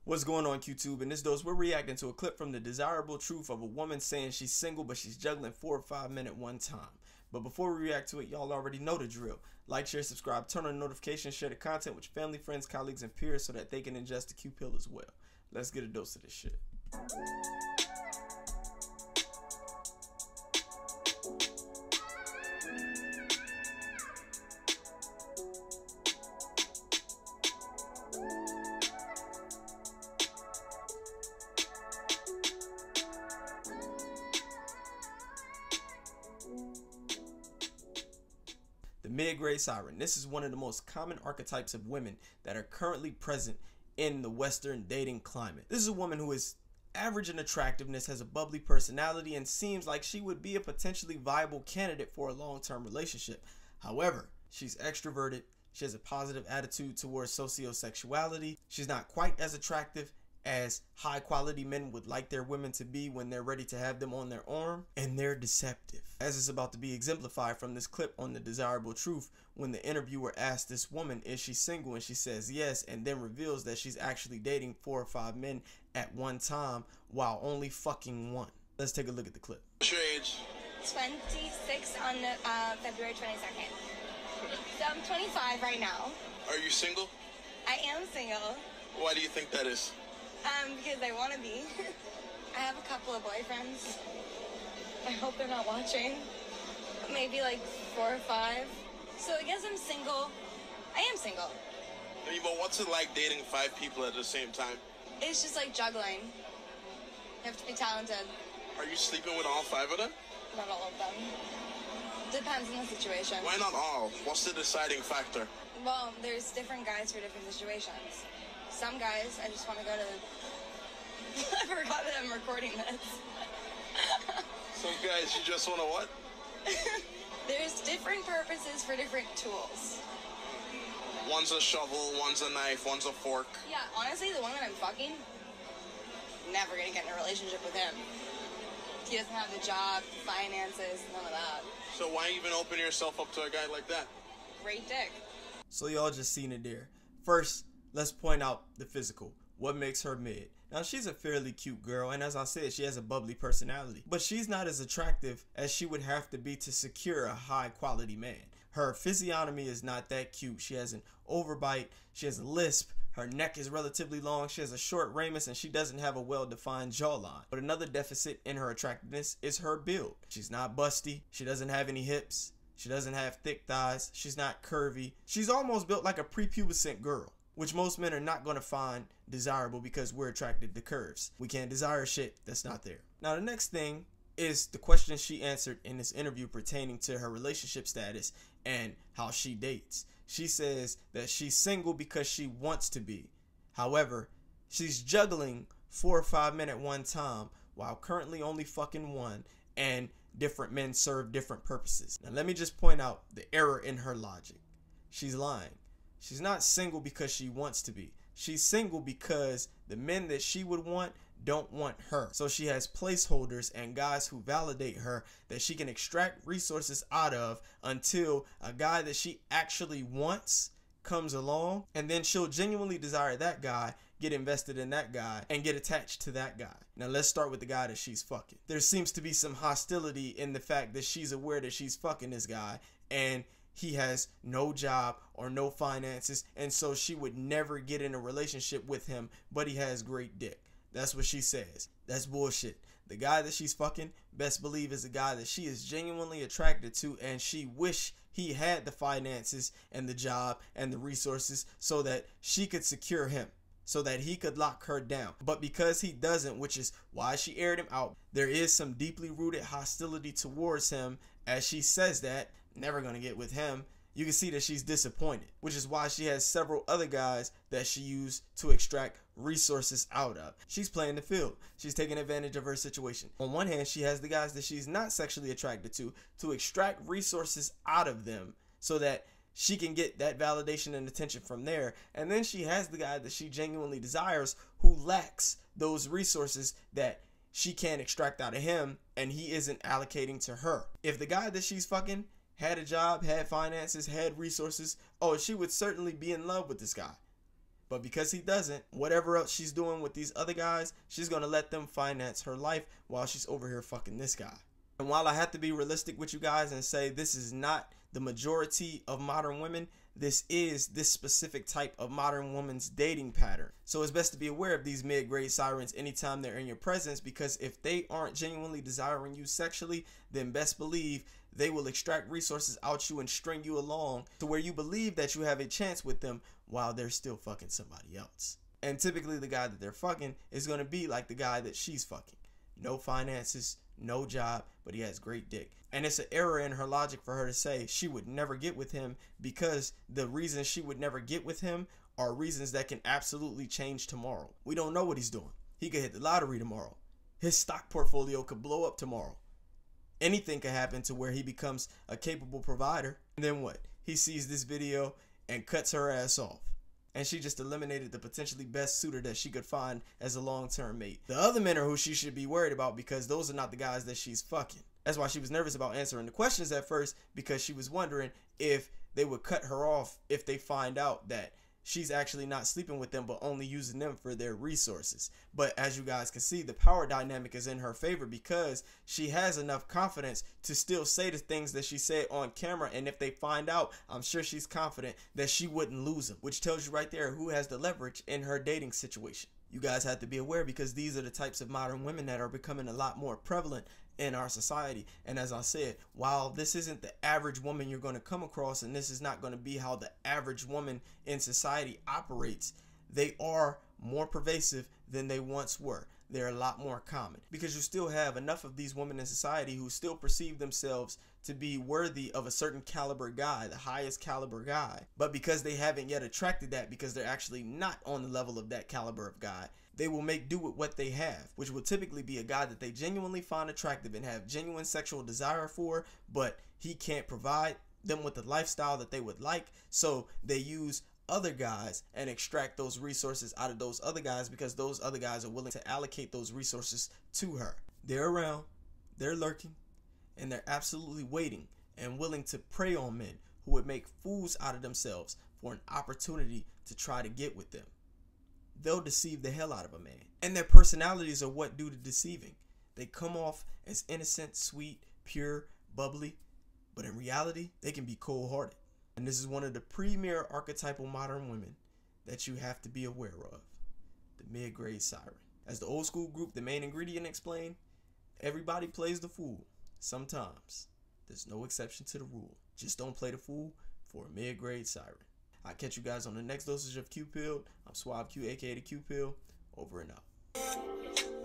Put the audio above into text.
What's going on, YouTube? In this dose, we're reacting to a clip from The Desirable Truth of a woman saying she's single, but she's juggling 4 or 5 men at one time. But before we react to it, y'all already know the drill. Like, share, subscribe, turn on notifications, share the content with your family, friends, colleagues, and peers so that they can ingest the Q pill as well. Let's get a dose of this shit. The mid-grade siren. This is one of the most common archetypes of women that are currently present in the Western dating climate. This is a woman who is average in attractiveness, has a bubbly personality, and seems like she would be a potentially viable candidate for a long-term relationship. However, she's extroverted, she has a positive attitude towards sociosexuality, she's not quite as attractive as high-quality men would like their women to be when they're ready to have them on their arm, and they're deceptive. As is about to be exemplified from this clip on The Desirable Truth, when the interviewer asked this woman, is she single, and she says yes, and then reveals that she's actually dating 4 or 5 men at one time while only fucking one. Let's take a look at the clip. What's your age? 26 on February 22nd. So I'm 25 right now. Are you single? I am single. Why do you think that is? Because I want to be. I have a couple of boyfriends. I hope they're not watching. Maybe like 4 or 5. So I guess I'm single. I am single. I mean, but what's it like dating 5 people at the same time? It's just like juggling. You have to be talented. Are you sleeping with all 5 of them? Not all of them. Depends on the situation. Why not all? What's the deciding factor? Well, there's different guys for different situations. Some guys, I just want to go to... I forgot that I'm recording this. Some guys, you just want to what? There's different purposes for different tools. One's a shovel, one's a knife, one's a fork. Yeah, honestly, the one that I'm fucking, never gonna get in a relationship with him. He doesn't have the job, the finances, none of that. So why even open yourself up to a guy like that? Great dick. So y'all just seen it there. First, let's point out the physical. What makes her mid? Now, she's a fairly cute girl, and as I said, she has a bubbly personality. But she's not as attractive as she would have to be to secure a high-quality man. Her physiognomy is not that cute. She has an overbite, she has a lisp, her neck is relatively long, she has a short ramus, and she doesn't have a well-defined jawline. But another deficit in her attractiveness is her build. She's not busty, she doesn't have any hips, she doesn't have thick thighs, she's not curvy. She's almost built like a prepubescent girl, which most men are not going to find desirable because we're attracted to curves. We can't desire shit that's not there. Now, the next thing is the question she answered in this interview pertaining to her relationship status and how she dates. She says that she's single because she wants to be. However, she's juggling 4 or 5 men at one time while currently only fucking one, and different men serve different purposes. Now, let me just point out the error in her logic. She's lying. She's not single because she wants to be. She's single because the men that she would want don't want her. So she has placeholders and guys who validate her that she can extract resources out of until a guy that she actually wants comes along, and then she'll genuinely desire that guy, get invested in that guy, and get attached to that guy. Now, let's start with the guy that she's fucking. There seems to be some hostility in the fact that she's aware that she's fucking this guy, and he has no job or no finances, and so she would never get in a relationship with him, but he has great dick. That's what she says. That's bullshit. The guy that she's fucking, best believe, is a guy that she is genuinely attracted to, and she wish he had the finances and the job and the resources so that she could secure him, so that he could lock her down. But because he doesn't, which is why she aired him out, there is some deeply rooted hostility towards him. As she says that, never gonna get with him, you can see that she's disappointed, which is why she has several other guys that she used to extract resources out of. She's playing the field. She's taking advantage of her situation. On one hand, she has the guys that she's not sexually attracted to extract resources out of them so that she can get that validation and attention from there. And then she has the guy that she genuinely desires who lacks those resources that she can't extract out of him, and he isn't allocating to her. If the guy that she's fucking had a job, had finances, had resources, oh, she would certainly be in love with this guy. But because he doesn't, whatever else she's doing with these other guys, she's going to let them finance her life while she's over here fucking this guy. And while I have to be realistic with you guys and say this is not the majority of modern women, this is this specific type of modern woman's dating pattern. So it's best to be aware of these mid-grade sirens anytime they're in your presence, because if they aren't genuinely desiring you sexually, then best believe they will extract resources out you and string you along to where you believe that you have a chance with them while they're still fucking somebody else. And typically the guy that they're fucking is going to be like the guy that she's fucking. No finances, no job, but he has great dick. And it's an error in her logic for her to say she would never get with him, because the reasons she would never get with him are reasons that can absolutely change tomorrow. We don't know what he's doing. He could hit the lottery tomorrow. His stock portfolio could blow up tomorrow. Anything could happen to where he becomes a capable provider. And then what? He sees this video and cuts her ass off. And she just eliminated the potentially best suitor that she could find as a long-term mate. The other men are who she should be worried about, because those are not the guys that she's fucking. That's why she was nervous about answering the questions at first, because she was wondering if they would cut her off if they find out that she's actually not sleeping with them but only using them for their resources. But as you guys can see, the power dynamic is in her favor, because she has enough confidence to still say the things that she said on camera, and if they find out, I'm sure she's confident that she wouldn't lose them, which tells you right there who has the leverage in her dating situation. You guys have to be aware, because these are the types of modern women that are becoming a lot more prevalent in our society. And as I said, while this isn't the average woman you're going to come across, and this is not going to be how the average woman in society operates, they are more pervasive than they once were. They're a lot more common, because you still have enough of these women in society who still perceive themselves to be worthy of a certain caliber guy, the highest caliber guy. But because they haven't yet attracted that, because they're actually not on the level of that caliber of guy, they will make do with what they have, which will typically be a guy that they genuinely find attractive and have genuine sexual desire for, but he can't provide them with the lifestyle that they would like. So they use other guys and extract those resources out of those other guys, because those other guys are willing to allocate those resources to her. They're around, they're lurking, and they're absolutely waiting and willing to prey on men who would make fools out of themselves for an opportunity to try to get with them. They'll deceive the hell out of a man. And their personalities are what do the deceiving. They come off as innocent, sweet, pure, bubbly, but in reality, they can be cold-hearted. And this is one of the premier archetypal modern women that you have to be aware of. The mid-grade siren. As the old school group, The Main Ingredient, explained, everybody plays the fool. Sometimes. There's no exception to the rule. Just don't play the fool for a mid-grade siren. I'll catch you guys on the next dosage of Q-Pilled. I'm Suave Q, aka the Q-Pill. Over and out.